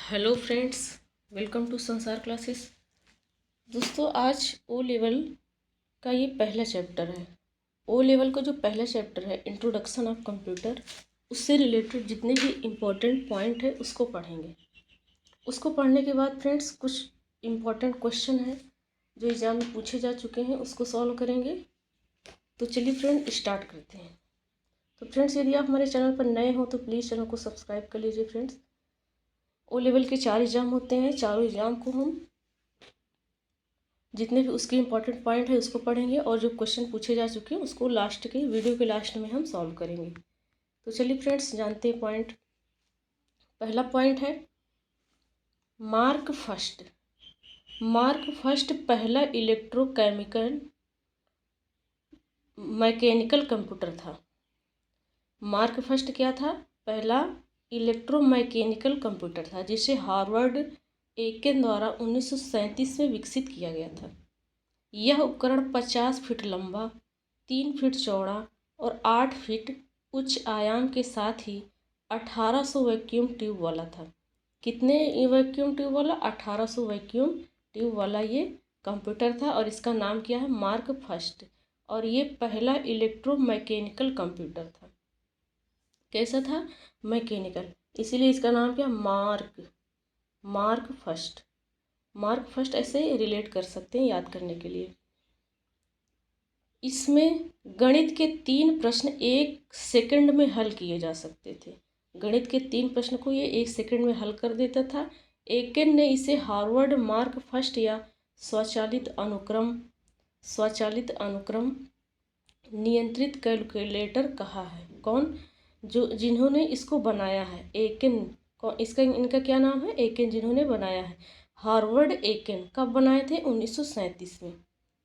Hello friends, welcome to संसार classes. दोस्तों, आज ओ लेवल का ये पहला चैप्टर है। ओ लेवल का जो पहला चैप्टर है, इंट्रोडक्शन ऑफ कंप्यूटर, उससे रिलेटेड जितने भी इम्पोर्टेंट पॉइंट है उसको पढ़ेंगे। उसको पढ़ने के बाद फ्रेंड्स कुछ इम्पोर्टेंट क्वेश्चन है जो एग्जाम में पूछे जा चुके हैं, उसको सॉल्व करेंगे। तो चलिए फ्रेंड स्टार्ट करते हैं। तो फ्रेंड्स, यदि आप हमारे चैनल पर नए हो तो प्लीज़ चैनल को सब्सक्राइब कर लीजिए। फ्रेंड्स, ओ लेवल के 4 एग्ज़ाम होते हैं। चारों एग्ज़ाम को हम जितने भी उसके इम्पोर्टेंट पॉइंट है उसको पढ़ेंगे और जो क्वेश्चन पूछे जा चुके हैं उसको लास्ट के वीडियो के लास्ट में हम सॉल्व करेंगे। तो चलिए फ्रेंड्स, जानते हैं पॉइंट। पहला पॉइंट है मार्क फर्स्ट। मार्क फर्स्ट पहला इलेक्ट्रोकेमिकल मैकेनिकल कंप्यूटर था। मार्क फर्स्ट क्या था? पहला इलेक्ट्रोमैकेनिकल कंप्यूटर था जिसे हार्वर्ड एकेन द्वारा 1937 में विकसित किया गया था। यह उपकरण 50 फीट लंबा, 3 फीट चौड़ा और 8 फीट उच्च आयाम के साथ ही 1800 वैक्यूम ट्यूब वाला था। कितने वैक्यूम ट्यूब वाला? 1800 वैक्यूम ट्यूब वाला ये कंप्यूटर था और इसका नाम क्या है? Mark first. और ये पहला इलेक्ट्रोमैकेनिकल कंप्यूटर था। कैसा था? मैकेनिकल, इसीलिए इसका नाम क्या? Mark first. मार्क फर्स्ट ऐसे रिलेट कर सकते हैं याद करने के लिए। इसमें गणित के 3 प्रश्न 1 सेकंड में हल किए जा सकते थे। गणित के 3 प्रश्न को ये 1 सेकंड में हल कर देता था। एकेन ने इसे हार्वर्ड मार्क फर्स्ट या स्वचालित अनुक्रम नियंत्रित कैलकुलेटर कहा है। कौन? जिन्होंने इसको बनाया है, एकेन। इनका क्या नाम है? एकेन, जिन्होंने बनाया है। हार्वर्ड एकेन कब बनाए थे? 1937 में।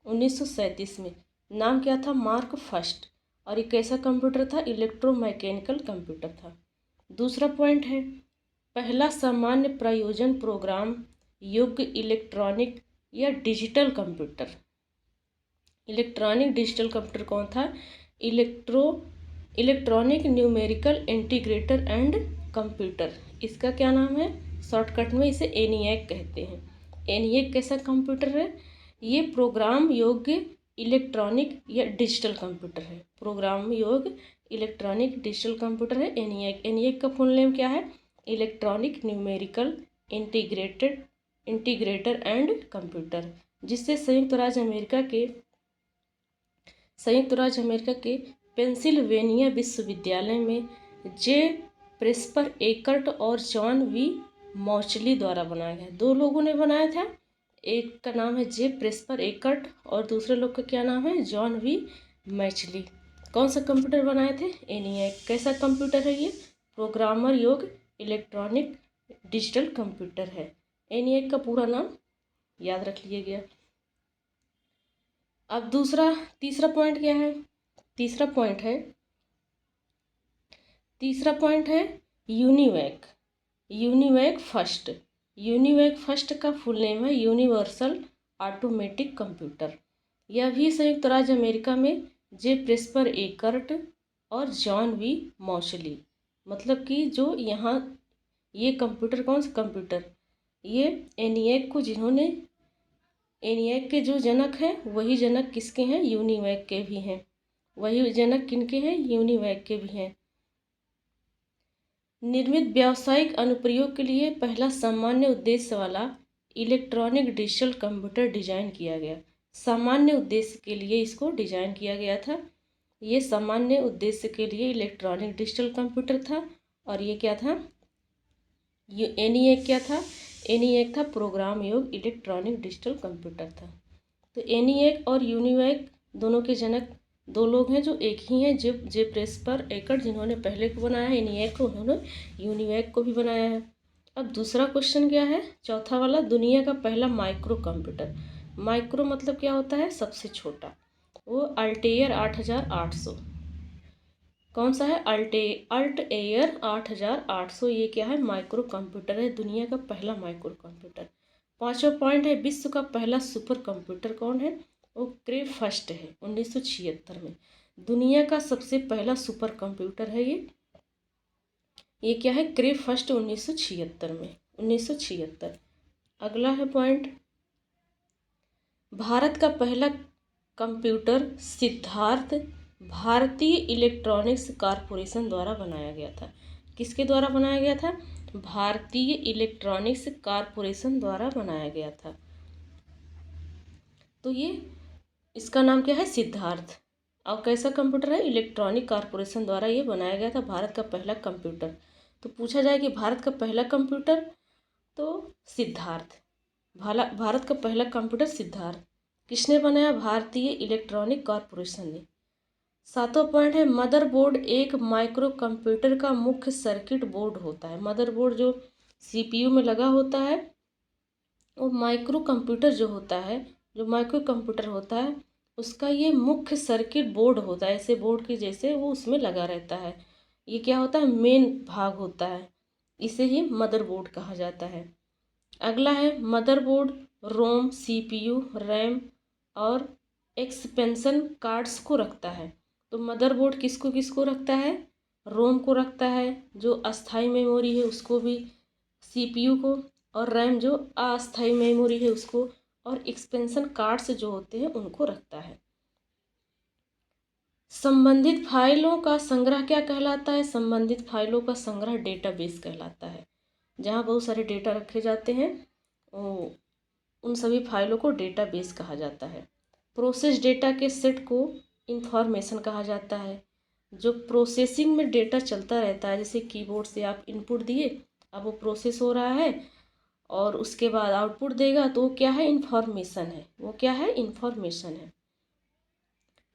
1937 में। नाम क्या था? Mark first. और ये कैसा कंप्यूटर था? इलेक्ट्रोमैकेनिकल कंप्यूटर था। दूसरा पॉइंट है पहला सामान्य प्रयोजन प्रोग्राम योग्य इलेक्ट्रॉनिक या digital computer. Electronic digital computer कौन था? Electronic numerical integrator and computer. इसका क्या नाम है? शॉर्टकट में इसे एनिएक कहते हैं। एनिएक कैसा कंप्यूटर है? ये प्रोग्राम योग्य इलेक्ट्रॉनिक या डिजिटल कंप्यूटर है। प्रोग्राम योग्य इलेक्ट्रॉनिक डिजिटल कंप्यूटर है एनिएक। एनिएक का फुल नेम क्या है? Electronic numerical integrator and computer, जिससे संयुक्त राज्य अमेरिका के पेंसिल्वेनिया विश्वविद्यालय में जे प्रेस्पर एकर्ट और जॉन वी मॉचली द्वारा बनाया गया। 2 लोगों ने बनाया था। एक का नाम है जे प्रेस्पर एकर्ट और दूसरे लोग का क्या नाम है? जॉन वी मैचली। कौन सा कंप्यूटर बनाए थे? एनिएक। कैसा कंप्यूटर है ये? प्रोग्रामर योग्य इलेक्ट्रॉनिक डिजिटल कंप्यूटर है। एनिएक का पूरा नाम याद रख लिया गया। अब तीसरा पॉइंट क्या है? तीसरा पॉइंट है यूनिवैक फर्स्ट। यूनिवैक फर्स्ट का फुल नेम है यूनिवर्सल ऑटोमेटिक कंप्यूटर। यह भी संयुक्त राज्य अमेरिका में जे प्रेस्पर एकर्ट और जॉन वी मॉशली, मतलब कि जो यहाँ ये कंप्यूटर, कौन सा कंप्यूटर? ये एनिएक को एनिएक के जो जनक हैं वही जनक किसके हैं? यूनिवैक के भी हैं। वही जनक किनके हैं? यूनिवैक के भी हैं। निर्मित व्यावसायिक अनुप्रयोग के लिए पहला सामान्य उद्देश्य वाला इलेक्ट्रॉनिक डिजिटल कंप्यूटर डिजाइन किया गया। सामान्य उद्देश्य के लिए इसको डिजाइन किया गया था। ये सामान्य उद्देश्य के लिए इलेक्ट्रॉनिक डिजिटल कंप्यूटर था। और ये क्या था? ये एनिएक क्या था? एनिएक था प्रोग्राम योग्य इलेक्ट्रॉनिक डिजिटल कंप्यूटर था। तो एनिएक और यूनिवैक दोनों के जनक 2 लोग हैं जो एक ही हैं। जे प्रेस्पर एकर्ट, जिन्होंने पहले को बनाया है एनिएक को, उन्होंने यूनिवैक को भी बनाया है। अब दूसरा क्वेश्चन क्या है? चौथा वाला, दुनिया का पहला माइक्रो कंप्यूटर। माइक्रो मतलब क्या होता है? सबसे छोटा। वो अल्टेयर 8800। कौन सा है? अल्टेयर 8800। ये क्या है? माइक्रो कंप्यूटर है, दुनिया का पहला माइक्रो कंप्यूटर। 5वां पॉइंट है विश्व का पहला सुपर कंप्यूटर कौन है? वो क्रे फर्स्ट है, 1976 में। दुनिया का सबसे पहला सुपर कंप्यूटर है ये क्या है? क्रे फर्स्ट, 1976 में। 1976। अगला है पॉइंट, भारत का पहला कंप्यूटर सिद्धार्थ भारतीय इलेक्ट्रॉनिक्स कॉरपोरेशन द्वारा बनाया गया था। किसके द्वारा बनाया गया था? भारतीय इलेक्ट्रॉनिक्स कॉरपोरेशन द्वारा बनाया गया था। तो ये इसका नाम क्या है? सिद्धार्थ। और कैसा कंप्यूटर है? इलेक्ट्रॉनिक कॉरपोरेशन द्वारा ये बनाया गया था, भारत का पहला कंप्यूटर। तो पूछा जाए कि भारत का पहला कंप्यूटर, तो सिद्धार्थ। भारत का पहला कंप्यूटर सिद्धार्थ किसने बनाया? भारतीय इलेक्ट्रॉनिक कॉरपोरेशन ने। 7वां पॉइंट है, मदरबोर्ड एक माइक्रो कंप्यूटर का मुख्य सर्किट बोर्ड होता है। मदरबोर्ड जो सीपीयू में लगा होता है, वो माइक्रो कंप्यूटर जो होता है, जो माइक्रो कंप्यूटर होता है, उसका ये मुख्य सर्किट बोर्ड होता है। ऐसे बोर्ड के जैसे वो उसमें लगा रहता है। ये क्या होता है? मेन भाग होता है। इसे ही मदरबोर्ड कहा जाता है। अगला है, मदरबोर्ड रोम, सीपीयू, रैम और एक्सपेंशन कार्ड्स को रखता है। तो मदरबोर्ड किसको किसको रखता है? रोम को रखता है, जो अस्थाई मेमोरी है उसको भी, सीपीयू को, और रैम जो अस्थाई मेमोरी है उसको, और एक्सपेंशन कार्ड्स जो होते हैं उनको रखता है। संबंधित फाइलों का संग्रह क्या कहलाता है? संबंधित फाइलों का संग्रह डेटाबेस कहलाता है। जहाँ बहुत सारे डेटा रखे जाते हैं, उन सभी फाइलों को डेटाबेस कहा जाता है। प्रोसेस डेटा के सेट को इंफॉर्मेशन कहा जाता है। जो प्रोसेसिंग में डेटा चलता रहता है, जैसे कीबोर्ड से आप इनपुट दिए, अब वो प्रोसेस हो रहा है और उसके बाद आउटपुट देगा, तो वो क्या है? इंफॉर्मेशन है। वो क्या है? इंफॉर्मेशन है।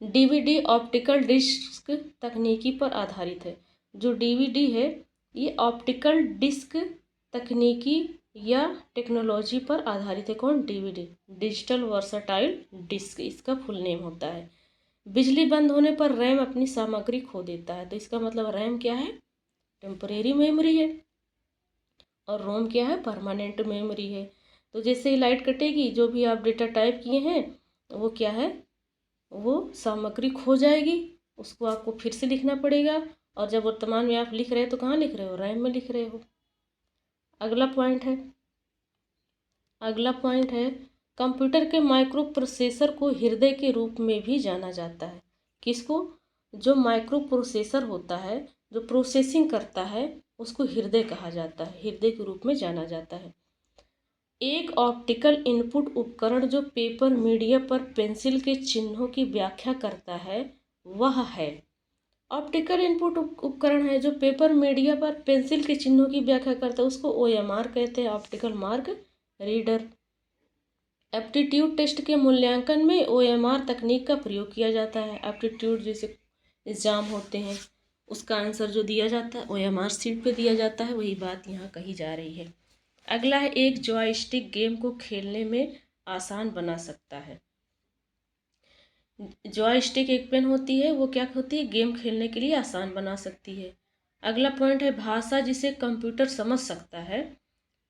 डीवीडी ऑप्टिकल डिस्क तकनीकी पर आधारित है। जो डीवीडी है ये ऑप्टिकल डिस्क तकनीकी या टेक्नोलॉजी पर आधारित है। कौन? डीवीडी, डिजिटल वर्सटाइल डिस्क इसका फुल नेम होता है। बिजली बंद होने पर रैम अपनी सामग्री खो देता है। तो इसका मतलब रैम क्या है? टेम्परेरी मेमोरी है, और रोम क्या है? परमानेंट मेमोरी है। तो जैसे ही लाइट कटेगी, जो भी आप डेटा टाइप किए हैं वो क्या है? वो सामग्री खो जाएगी, उसको आपको फिर से लिखना पड़ेगा। और जब वर्तमान में आप लिख रहे हो तो कहाँ लिख रहे हो? रैम में लिख रहे हो। अगला पॉइंट है, कंप्यूटर के माइक्रो प्रोसेसर को हृदय के रूप में भी जाना जाता है। किसको? जो माइक्रो प्रोसेसर होता है, जो प्रोसेसिंग करता है, उसको हृदय कहा जाता है, हृदय के रूप में जाना जाता है। एक ऑप्टिकल इनपुट उपकरण जो पेपर मीडिया पर पेंसिल के चिन्हों की व्याख्या करता है, वह है। ऑप्टिकल इनपुट उपकरण है जो पेपर मीडिया पर पेंसिल के चिन्हों की व्याख्या करता है, उसको ओएमआर कहते हैं, optical mark reader. Aptitude test के मूल्यांकन में ओएमआर तकनीक का प्रयोग किया जाता है। एप्टीट्यूड जैसे एग्जाम होते हैं, उसका आंसर जो दिया जाता है ओएमआर सीट पे दिया जाता है, वही बात यहाँ कही जा रही है। अगला है, एक जॉयस्टिक गेम को खेलने में आसान बना सकता है। जॉयस्टिक एक पेन होती है, वो क्या होती है? गेम खेलने के लिए आसान बना सकती है। अगला पॉइंट है, भाषा जिसे कंप्यूटर समझ सकता है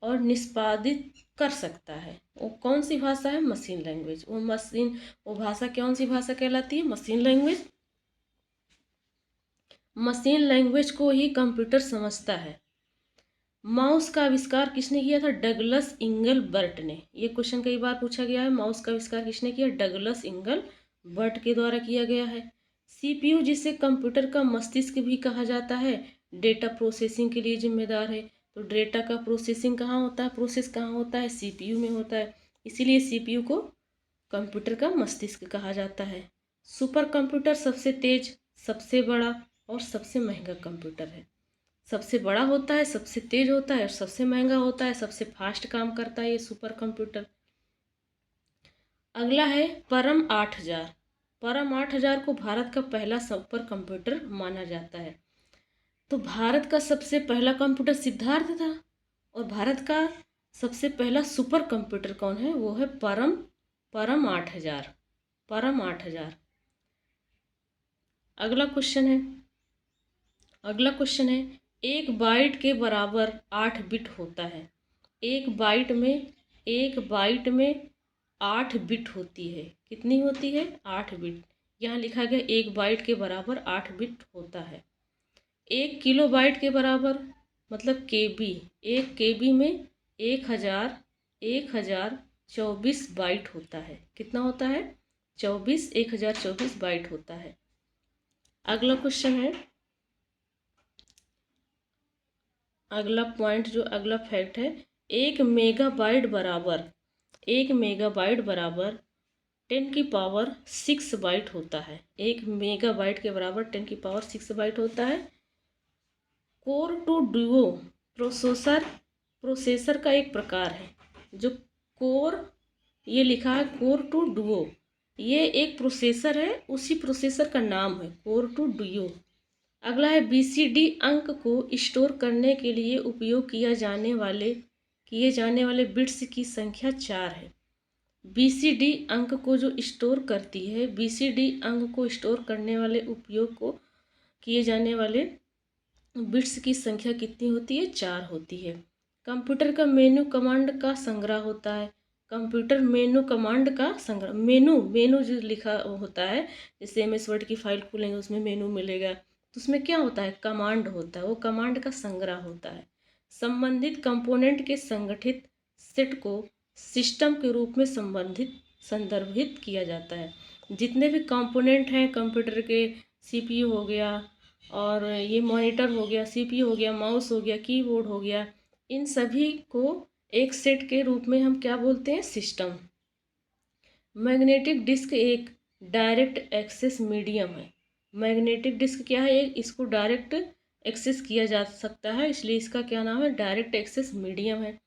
और निष्पादित कर सकता है, वो कौन सी भाषा है? Machine language. वो भाषा कौन सी भाषा कहलाती है? Machine language. मशीन लैंग्वेज को ही कंप्यूटर समझता है। माउस का आविष्कार किसने किया था? डगलस इंगलबर्ट ने। ये क्वेश्चन कई बार पूछा गया है। माउस का आविष्कार किसने किया? डगलस इंगलबर्ट के द्वारा किया गया है। सीपीयू जिसे कंप्यूटर का मस्तिष्क भी कहा जाता है, डेटा प्रोसेसिंग के लिए जिम्मेदार है। तो डेटा का प्रोसेसिंग कहाँ होता है? प्रोसेस कहाँ होता है? सीपीयू में होता है। इसीलिए सीपीयू को कंप्यूटर का मस्तिष्क कहा जाता है। सुपर कंप्यूटर सबसे तेज, सबसे बड़ा और सबसे महंगा कंप्यूटर है। सबसे बड़ा होता है, सबसे तेज होता है और सबसे महंगा होता है, सबसे फास्ट काम करता है ये सुपर कंप्यूटर। अगला है, परम 8000। परम 8000 को भारत का पहला सुपर कंप्यूटर माना जाता है। तो भारत का सबसे पहला कंप्यूटर सिद्धार्थ था, और भारत का सबसे पहला सुपर कंप्यूटर कौन है? वो है परम 8000। परम 8000। अगला क्वेश्चन है, एक बाइट के बराबर 8 बिट होता है। एक बाइट में 8 बिट होती है। कितनी होती है? 8 बिट। यहाँ लिखा गया एक बाइट के बराबर 8 बिट होता है। 1 किलो बाइट के बराबर मतलब केबी, 1 केबी में 1024 बाइट होता है। कितना होता है? 1024 बाइट होता है। अगला क्वेश्चन है, अगला पॉइंट जो अगला फैक्ट है, 1 मेगाबाइट बराबर 10 की पावर 6 बाइट होता है। 1 मेगाबाइट के बराबर 10 की पावर 6 बाइट होता है। कोर टू डुओ प्रोसेसर का एक प्रकार है। जो कोर, ये लिखा है कोर टू डुओ, ये एक प्रोसेसर है, उसी प्रोसेसर का नाम है कोर टू डुओ। अगला है, बीसीडी अंक को स्टोर करने के लिए उपयोग किए जाने वाले बिट्स की संख्या 4 है। बीसीडी अंक को जो स्टोर करती है, बीसीडी अंक को स्टोर करने वाले उपयोग को किए जाने वाले बिट्स की संख्या कितनी होती है? 4 होती है। कंप्यूटर का मेनू कमांड का संग्रह होता है। कंप्यूटर मेनू कमांड का संग्रह, मेनू जो लिखा होता है, जैसे MS वर्ड की फाइल खोलेंगे उसमें मेनू मिलेगा, तो उसमें क्या होता है? कमांड होता है, वो कमांड का संग्रह होता है। संबंधित कंपोनेंट के संगठित सेट को सिस्टम के रूप में संदर्भित किया जाता है। जितने भी कंपोनेंट हैं कंप्यूटर के, CPU हो गया, और ये मॉनिटर हो गया, CPU हो गया, माउस हो गया, कीबोर्ड हो गया, इन सभी को एक सेट के रूप में हम क्या बोलते हैं? सिस्टम। मैग्नेटिक डिस्क एक डायरेक्ट एक्सेस मीडियम है। मैग्नेटिक डिस्क क्या है? इसको डायरेक्ट एक्सेस किया जा सकता है, इसलिए इसका क्या नाम है? डायरेक्ट एक्सेस मीडियम है।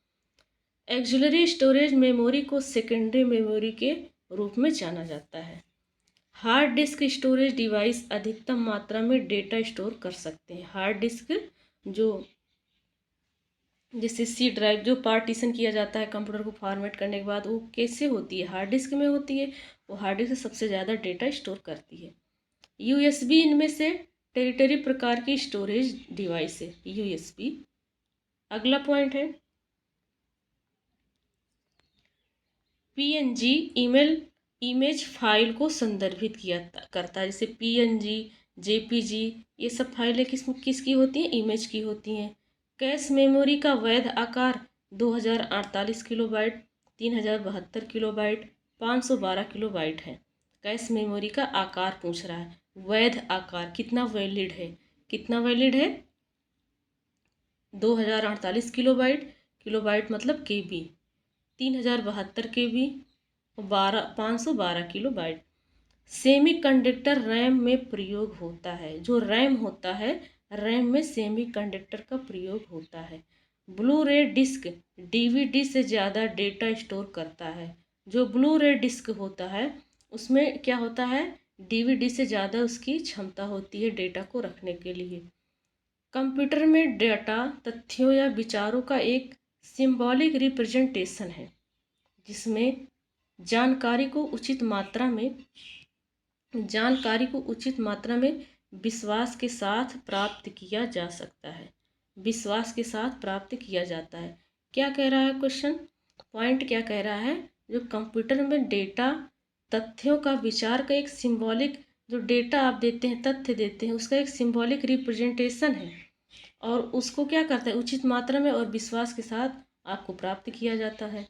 एक्सिलरी स्टोरेज मेमोरी को सेकेंडरी मेमोरी के रूप में जाना जाता है। हार्ड डिस्क स्टोरेज डिवाइस अधिकतम मात्रा में डेटा स्टोर कर सकते हैं। हार्ड डिस्क जो, जैसे C ड्राइव जो पार्टीशन किया जाता है कंप्यूटर को फॉर्मेट करने के बाद, वो कैसे होती है? हार्ड डिस्क में होती है। वो हार्ड डिस्क सबसे ज़्यादा डेटा स्टोर करती है। USB इनमें से टेरिटरी प्रकार की स्टोरेज डिवाइस है, USB। अगला पॉइंट है, PNG इमेज फाइल को संदर्भित किया करता है। जैसे PNG, JPG, ये सब फाइलें किसकी होती हैं? इमेज की होती हैं। कैश मेमोरी का वैध आकार 2048 किलोबाइट, 3072 किलोबाइट, 512 किलोबाइट है। कैश मेमोरी का आकार पूछ रहा है, वैध आकार कितना वैलिड है? कितना वैलिड है? 2048 किलोबाइट, किलोबाइट मतलब KB, 3072 KB, 512 kilobyte. Semiconductor RAM में प्रयोग होता है। जो रैम होता है, रैम में सेमीकंडक्टर का प्रयोग होता है। ब्लू रे डिस्क DVD से ज़्यादा डेटा स्टोर करता है। जो ब्लू रे डिस्क होता है उसमें क्या होता है? DVD से ज़्यादा उसकी क्षमता होती है डेटा को रखने के लिए। कंप्यूटर में डेटा तथ्यों या विचारों का एक सिंबॉलिक रिप्रेजेंटेशन है, जिसमें जानकारी को उचित मात्रा में विश्वास के साथ प्राप्त किया जा सकता है। विश्वास के साथ प्राप्त किया जाता है। क्या कह रहा है क्वेश्चन? पॉइंट क्या कह रहा है? जो कंप्यूटर में डेटा तथ्यों का, विचार का एक सिंबॉलिक, जो डेटा आप देते हैं, तथ्य देते हैं, उसका एक सिंबॉलिक रिप्रेजेंटेशन है, और उसको क्या करता है? उचित मात्रा में और विश्वास के साथ आपको प्राप्त किया जाता है।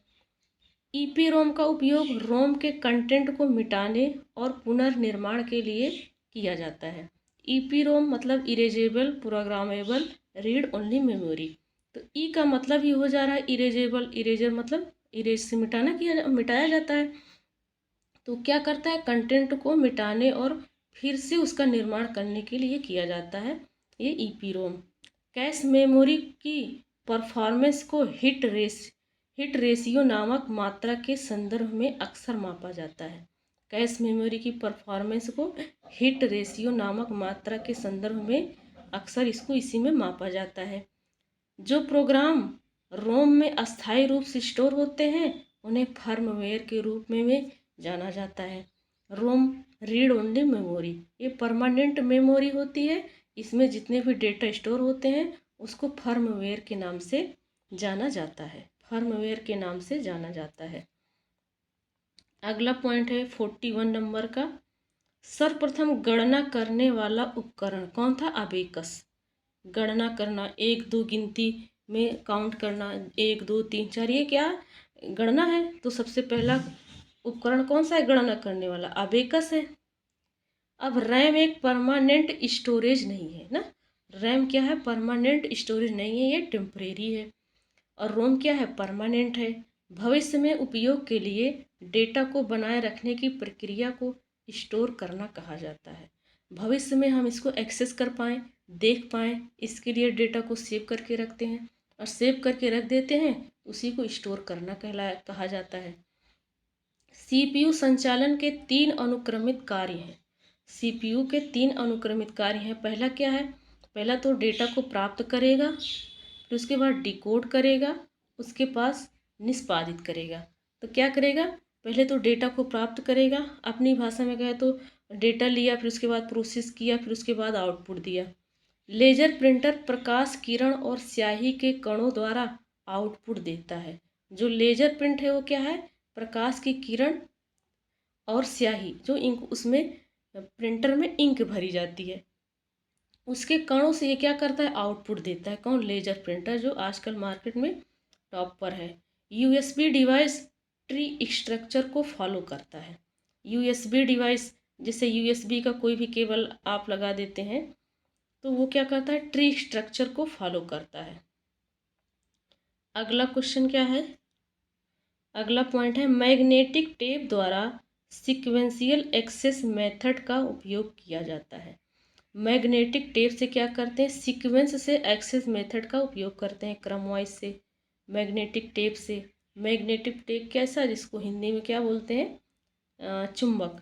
EPROM का उपयोग रोम के कंटेंट को मिटाने और पुनर्निर्माण के लिए किया जाता है। EPROM मतलब erasable programmable read only memory. तो E का मतलब ही हो जा रहा है इरेजेबल, इरेजर मतलब इरेज से मिटाया जाता है। तो क्या करता है? कंटेंट को मिटाने और फिर से उसका निर्माण करने के लिए किया जाता है ये EPROM। कैश मेमोरी की परफॉर्मेंस को हिट रेशियो नामक मात्रा के संदर्भ में अक्सर मापा जाता है। कैश मेमोरी की परफॉर्मेंस को हिट रेशियो नामक मात्रा के संदर्भ में अक्सर इसको इसी में मापा जाता है। जो प्रोग्राम रोम में अस्थायी रूप से स्टोर होते हैं उन्हें फर्मवेयर के रूप में जाना जाता है। रोम रीड ओनली मेमोरी, ये परमानेंट मेमोरी होती है। इसमें जितने भी डेटा स्टोर होते हैं उसको फर्मवेयर के नाम से जाना जाता है। फर्मवेयर के नाम से जाना जाता है। अगला पॉइंट है 41 नंबर का, सर्वप्रथम गणना करने वाला उपकरण कौन था? अबेकस। गणना करना, 1 2 गिनती में काउंट करना, 1 2 3 4, ये क्या गणना है। तो सबसे पहला उपकरण कौन सा है गणना करने वाला? अबेकस है। अब रैम एक परमानेंट स्टोरेज नहीं है ना, रैम क्या है? परमानेंट स्टोरेज नहीं है, ये टेम्परेरी है। और रोम क्या है? परमानेंट है। भविष्य में उपयोग के लिए डेटा को बनाए रखने की प्रक्रिया को स्टोर करना कहा जाता है। भविष्य में हम इसको एक्सेस कर पाएँ, देख पाएँ, इसके लिए डेटा को सेव करके रखते हैं, और सेव करके रख देते हैं, उसी को स्टोर करना कहा जाता है। सीपीयू संचालन के 3 अनुक्रमित कार्य हैं। सीपीयू के 3 अनुक्रमित कार्य हैं। पहला क्या है? पहला तो डेटा को प्राप्त करेगा, फिर उसके बाद डिकोड करेगा, उसके पास निष्पादित करेगा। तो क्या करेगा? पहले तो डेटा को प्राप्त करेगा, अपनी भाषा में कहे तो डेटा लिया, फिर उसके बाद प्रोसेस किया, फिर उसके बाद आउटपुट दिया। लेजर प्रिंटर प्रकाश किरण और स्याही के कणों द्वारा आउटपुट देता है। जो लेजर प्रिंट है वो क्या है? प्रकाश की किरण और स्याही, जो इंक उसमें प्रिंटर में इंक भरी जाती है, उसके कणों से ये क्या करता है? आउटपुट देता है। कौन? लेजर प्रिंटर, जो आजकल मार्केट में टॉप पर है। यूएसबी डिवाइस ट्री स्ट्रक्चर को फॉलो करता है। यूएसबी डिवाइस, जैसे यूएसबी का कोई भी केबल आप लगा देते हैं, तो वो क्या करता है? ट्री स्ट्रक्चर को फॉलो करता है। अगला क्वेश्चन क्या है? अगला पॉइंट है, मैग्नेटिक टेप द्वारा सीक्वेंशियल एक्सेस मेथड का उपयोग किया जाता है। मैग्नेटिक टेप से क्या करते हैं? सीक्वेंस से एक्सेस मेथड का उपयोग करते हैं, क्रमवाइज से। मैग्नेटिक टेप से, मैग्नेटिक टेप कैसा, जिसको हिंदी में क्या बोलते हैं? चुंबक,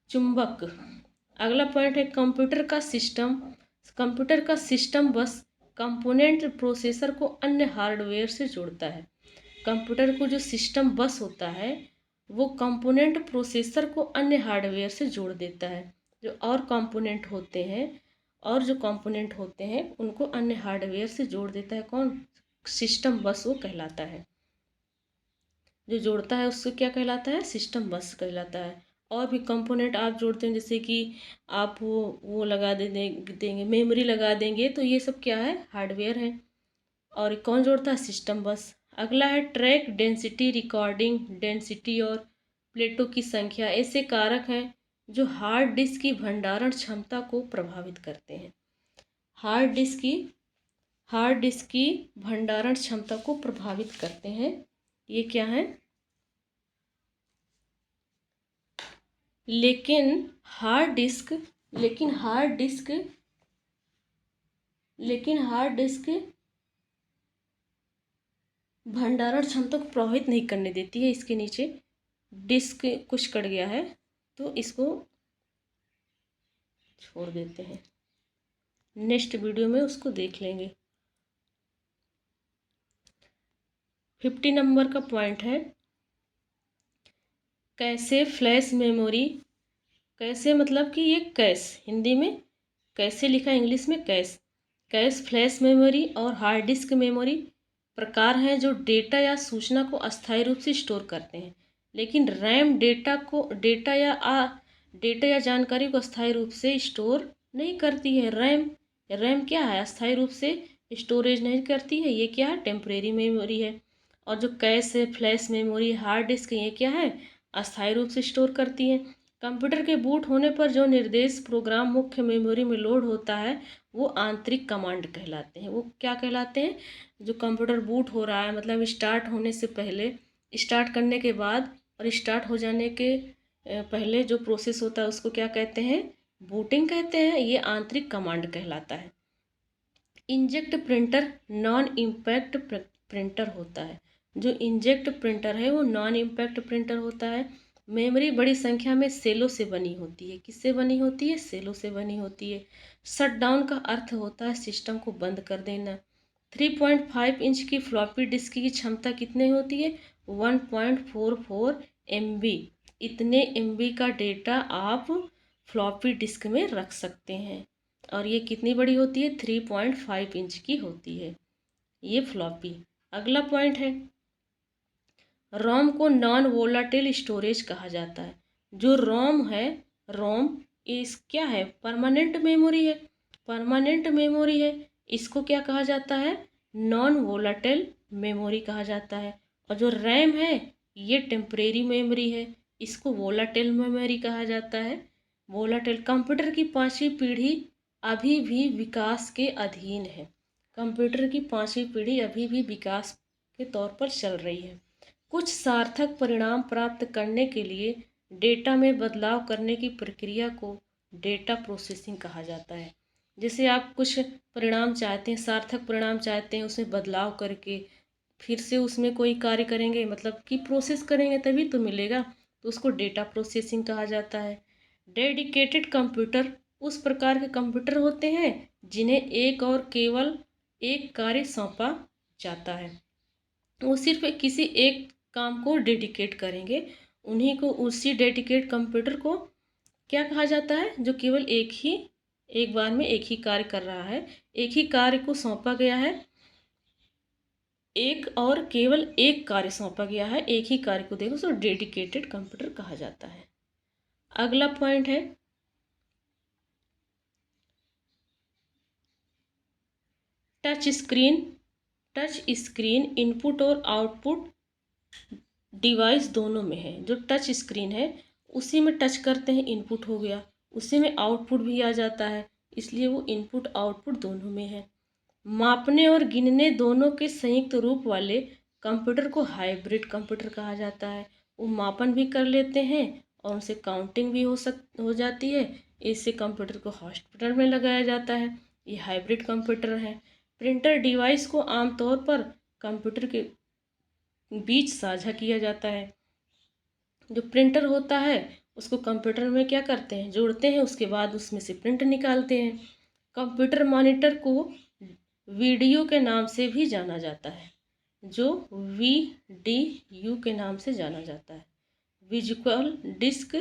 चुंबक। अगला पॉइंट है, कंप्यूटर का सिस्टम। कंप्यूटर का सिस्टम बस कंपोनेंट प्रोसेसर को अन्य हार्डवेयर से जोड़ता है। कंप्यूटर को जो सिस्टम बस होता है, वो कंपोनेंट प्रोसेसर को अन्य हार्डवेयर से जोड़ देता है। जो और कंपोनेंट होते हैं, और जो कंपोनेंट होते हैं, उनको अन्य हार्डवेयर से जोड़ देता है। कौन? सिस्टम बस वो कहलाता है। जो जोड़ता है उससे क्या कहलाता है? सिस्टम बस कहलाता है। और भी कंपोनेंट आप जोड़ते हैं, जैसे कि आप वो लगा देंगे, मेमोरी लगा देंगे, तो ये सब क्या है? हार्डवेयर है। और कौन जोड़ता है? सिस्टम बस। अगला है, ट्रैक डेंसिटी, रिकॉर्डिंग डेंसिटी और प्लेटों की संख्या ऐसे कारक हैं जो हार्ड डिस्क की भंडारण क्षमता को प्रभावित करते हैं। हार्ड डिस्क की भंडारण क्षमता को प्रभावित करते हैं। ये क्या है? लेकिन हार्ड डिस्क भंडारण क्षमता को प्रभावित नहीं करने देती है। इसके नीचे डिस्क कुछ कट गया है, तो इसको छोड़ देते हैं, नेक्स्ट वीडियो में उसको देख लेंगे। 50 नंबर का पॉइंट है, कैसे फ्लैश मेमोरी। कैसे मतलब कि ये कैश, हिंदी में कैसे लिखा है, इंग्लिश में कैश। कैश फ्लैश मेमोरी और हार्ड डिस्क मेमोरी प्रकार हैं जो डेटा या सूचना को अस्थायी रूप से स्टोर करते हैं। लेकिन रैम डेटा या जानकारी को अस्थायी रूप से स्टोर नहीं करती है। रैम क्या है? अस्थायी रूप से स्टोरेज नहीं करती है, ये क्या है? टेम्परेरी मेमोरी है। और जो कैश है, फ्लैश मेमोरी, हार्ड डिस्क, ये क्या है? अस्थायी रूप से स्टोर करती है। कंप्यूटर के बूट होने पर जो निर्देश प्रोग्राम मुख्य मेमोरी में लोड होता है, वो आंतरिक कमांड कहलाते हैं। वो क्या कहलाते हैं? जो कंप्यूटर बूट हो रहा है, मतलब स्टार्ट होने से पहले, स्टार्ट करने के बाद और स्टार्ट हो जाने के पहले जो प्रोसेस होता है, उसको क्या कहते हैं? बूटिंग कहते हैं। ये आंतरिक कमांड कहलाता है। Inject printer non impact printer होता है। जो इंजेक्ट प्रिंटर है वो नॉन इम्पैक्ट प्रिंटर होता है। मेमोरी बड़ी संख्या में सेलों से बनी होती है। किससे बनी होती है? सेलों से बनी होती है। शट डाउन का अर्थ होता है सिस्टम को बंद कर देना। 3.5 इंच की फ्लॉपी डिस्क की क्षमता कितनी होती है? 1.44 MB। इतने MB का डेटा आप फ्लॉपी डिस्क में रख सकते हैं। और ये कितनी बड़ी होती है? 3.5 इंच की होती है ये फ्लॉपी। अगला पॉइंट है, रोम को नॉन वोलाटिल स्टोरेज कहा जाता है। जो रोम है, रोम इस क्या है? परमानेंट मेमोरी है। परमानेंट मेमोरी है, इसको क्या कहा जाता है? नॉन वोलाटाइल मेमोरी कहा जाता है। और जो रैम है ये टेम्परेरी मेमोरी है, इसको वोलाटाइल मेमोरी कहा जाता है। वोलाटाइल कंप्यूटर की पांचवी पीढ़ी अभी भी विकास के अधीन है। कंप्यूटर की पांचवी पीढ़ी अभी भी विकास के तौर पर चल रही है। कुछ सार्थक परिणाम प्राप्त करने के लिए डेटा में बदलाव करने की प्रक्रिया को डेटा प्रोसेसिंग कहा जाता है। जैसे आप कुछ परिणाम चाहते हैं, सार्थक परिणाम चाहते हैं, उसमें बदलाव करके फिर से उसमें कोई कार्य करेंगे, मतलब कि प्रोसेस करेंगे तभी तो मिलेगा, तो उसको डेटा प्रोसेसिंग कहा जाता है। डेडिकेटेड कंप्यूटर उस प्रकार के कंप्यूटर होते हैं जिन्हें एक और केवल एक कार्य सौंपा जाता है। वो सिर्फ किसी एक काम को डेडिकेट करेंगे, उन्हीं को, उसी डेडिकेट कंप्यूटर को क्या कहा जाता है, जो केवल एक बार में एक ही कार्य कर रहा है, एक ही कार्य को सौंपा गया है, एक और केवल एक कार्य सौंपा गया है, एक ही कार्य को देखो, तो डेडिकेटेड कंप्यूटर कहा जाता है। अगला पॉइंट है touch screen. Touch screen input और आउटपुट डिवाइस दोनों में है। जो टच स्क्रीन है उसी में टच करते हैं, इनपुट हो गया, उसी में आउटपुट भी आ जाता है, इसलिए वो इनपुट आउटपुट दोनों में है। मापने और गिनने दोनों के संयुक्त रूप वाले कंप्यूटर को हाइब्रिड कंप्यूटर कहा जाता है। वो मापन भी कर लेते हैं और उनसे काउंटिंग भी हो जाती है। इससे कंप्यूटर को हॉस्पिटल में लगाया जाता है, ये हाइब्रिड कंप्यूटर है। प्रिंटर डिवाइस को आमतौर पर कंप्यूटर के बीच साझा किया जाता है। जो प्रिंटर होता है उसको कंप्यूटर में क्या करते हैं, जोड़ते हैं, उसके बाद उसमें से प्रिंट निकालते हैं। कंप्यूटर मॉनिटर को वीडियो के नाम से भी जाना जाता है, जो VDU के नाम से जाना जाता है, विजुअल डिस्क,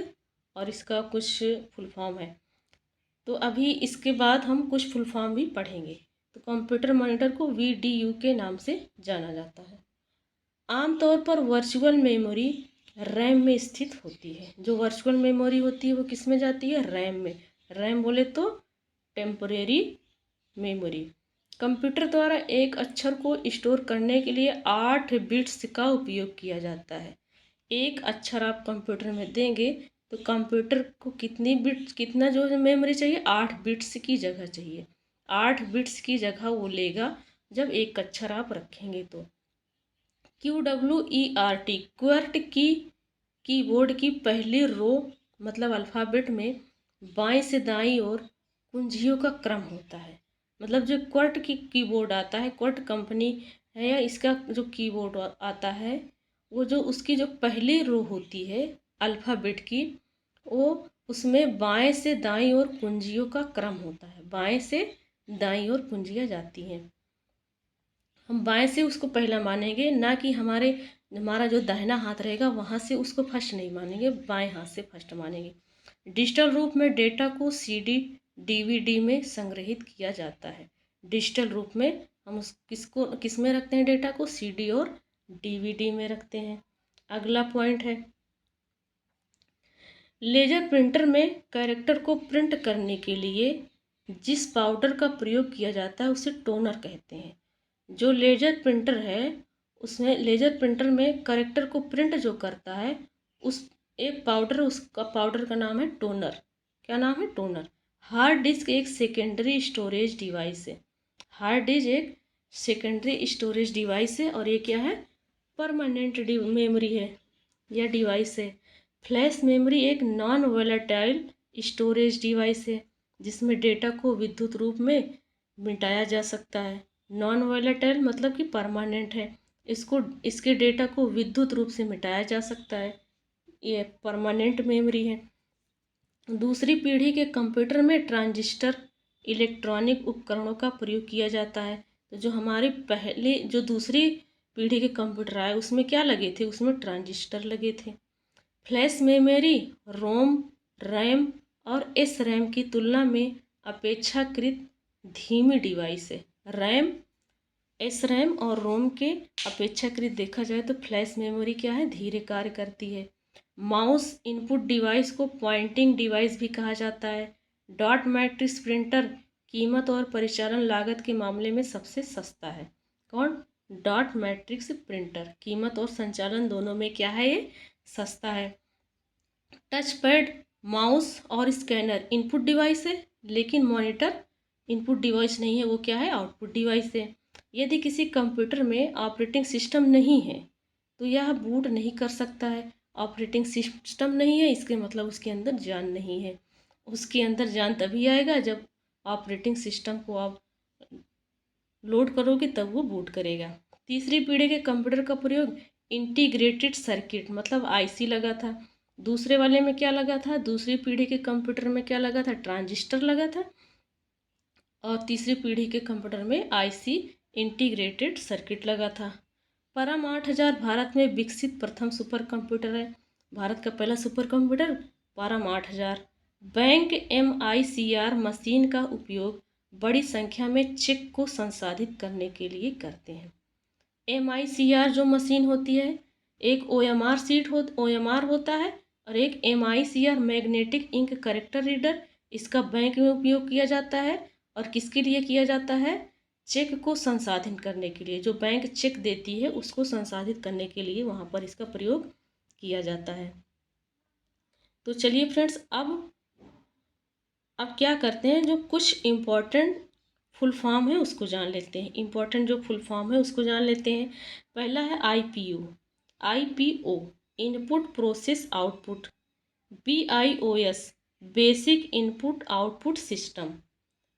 और इसका कुछ फुल फॉर्म है। तो अभी इसके बाद हम कुछ फुल फॉर्म भी पढ़ेंगे। तो कंप्यूटर मॉनिटर को VDU के नाम से जाना जाता है। आमतौर पर वर्चुअल मेमोरी रैम में स्थित होती है। जो वर्चुअल मेमोरी होती है वो किस में जाती है, रैम में। रैम बोले तो टेम्परेरी मेमोरी। कंप्यूटर द्वारा एक अक्षर को स्टोर करने के लिए 8 बिट्स का उपयोग किया जाता है। एक अक्षर आप कंप्यूटर में देंगे तो कंप्यूटर को कितनी बिट्स, कितना जो मेमोरी चाहिए, 8 बिट्स की जगह चाहिए। 8 बिट्स की जगह वो लेगा जब एक अक्षर आप रखेंगे तो। QWERT क्वर्ट की कीबोर्ड की पहली रो मतलब अल्फ़ाबेट में बाएं से दाईं ओर कुंजियों का क्रम होता है। मतलब जो क्वर्ट की कीबोर्ड आता है, क्वर्ट कंपनी है या इसका जो कीबोर्ड आता है, वो जो उसकी जो पहली रो होती है अल्फ़ाबेट की, वो उसमें बाएं से दाईं ओर कुंजियों का क्रम होता है। बाएं से दाईं ओर कुंजियाँ जाती हैं, हम बाएं से उसको पहला मानेंगे, ना कि हमारा जो दाहिना हाथ रहेगा वहाँ से उसको फर्स्ट नहीं मानेंगे, बाएं हाथ से फर्स्ट मानेंगे। डिजिटल रूप में डेटा को CD DVD में संग्रहित किया जाता है। डिजिटल रूप में हम किस में रखते हैं, डेटा को CD और DVD में रखते हैं। अगला पॉइंट है लेजर प्रिंटर में कैरेक्टर को प्रिंट करने के लिए जिस पाउडर का प्रयोग किया जाता है उसे टोनर कहते हैं। जो लेजर प्रिंटर है उसमें, लेजर प्रिंटर में कैरेक्टर को प्रिंट जो करता है, उस एक पाउडर, उसका पाउडर का नाम है टोनर। क्या नाम है, टोनर। हार्ड डिस्क एक सेकेंडरी स्टोरेज डिवाइस है। हार्ड डिस्क एक सेकेंडरी स्टोरेज डिवाइस है और ये क्या है, परमानेंट मेमोरी है या डिवाइस है। फ्लैश मेमोरी एक नॉन वोलेटाइल स्टोरेज डिवाइस है जिसमें डेटा को विद्युत रूप में मिटाया जा सकता है। नॉन वोलेटाइल मतलब कि परमानेंट है, इसके डेटा को विद्युत रूप से मिटाया जा सकता है, ये परमानेंट मेमोरी है। दूसरी पीढ़ी के कंप्यूटर में ट्रांजिस्टर इलेक्ट्रॉनिक उपकरणों का प्रयोग किया जाता है। तो जो हमारे पहले जो दूसरी पीढ़ी के कंप्यूटर आए उसमें क्या लगे थे, उसमें ट्रांजिस्टर लगे थे। फ्लैश मेमोरी रोम, रैम और SRAM की तुलना में अपेक्षाकृत धीमी डिवाइस है। रैम, SRAM और रोम के अपेक्षाकृत देखा जाए तो फ्लैश मेमोरी क्या है, धीरे कार्य करती है। माउस इनपुट डिवाइस को पॉइंटिंग डिवाइस भी कहा जाता है। डॉट मैट्रिक्स प्रिंटर कीमत और परिचालन लागत के मामले में सबसे सस्ता है। और डॉट मैट्रिक्स प्रिंटर। कीमत और संचालन दोनों में क्या है, ये सस्ता है। टच पैड, माउस और स्कैनर इनपुट डिवाइस है, लेकिन मॉनिटर इनपुट डिवाइस नहीं है, वो क्या है, आउटपुट डिवाइस है। यदि किसी कंप्यूटर में ऑपरेटिंग सिस्टम नहीं है तो यह बूट नहीं कर सकता है। ऑपरेटिंग सिस्टम नहीं है, इसके मतलब उसके अंदर जान नहीं है। उसके अंदर जान तभी आएगा जब ऑपरेटिंग सिस्टम को आप लोड करोगे, तब वो बूट करेगा। तीसरी पीढ़ी के कंप्यूटर का प्रयोग इंटीग्रेटेड सर्किट मतलब आईसी लगा था। दूसरे वाले में क्या लगा था, दूसरी पीढ़ी के कंप्यूटर में क्या लगा था, ट्रांजिस्टर लगा था। और तीसरी पीढ़ी के कंप्यूटर में आईसी इंटीग्रेटेड सर्किट लगा था। परम 8000 भारत में विकसित प्रथम सुपर कंप्यूटर है। भारत का पहला सुपर कंप्यूटर परम 8000। बैंक MICR मशीन का उपयोग बड़ी संख्या में चेक को संसाधित करने के लिए करते हैं। MICR जो मशीन होती है, एक OMR होता है और एक MICR magnetic ink character reader. इसका बैंक में उपयोग किया जाता है और किसके लिए किया जाता है, चेक को संसाधित करने के लिए। जो बैंक चेक देती है उसको संसाधित करने के लिए वहाँ पर इसका प्रयोग किया जाता है। तो चलिए फ्रेंड्स, अब क्या करते हैं, जो कुछ इम्पोर्टेंट फुल फॉर्म है उसको जान लेते हैं। इम्पोर्टेंट जो फुल फॉर्म है उसको जान लेते हैं। पहला है IPO input process output. BIOS basic input output system.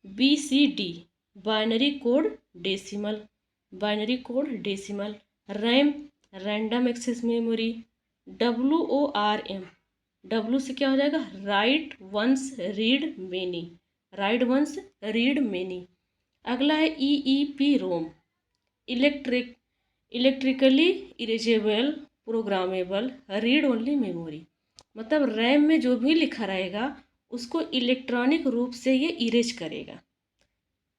BCD binary code decimal. RAM random access memory. WORM W से क्या हो जाएगा, राइट वंस रीड मेनी। अगला है EEPROM electrically erasable programmable read only memory. मतलब रैम में जो भी लिखा रहेगा उसको इलेक्ट्रॉनिक रूप से ये इरेज करेगा।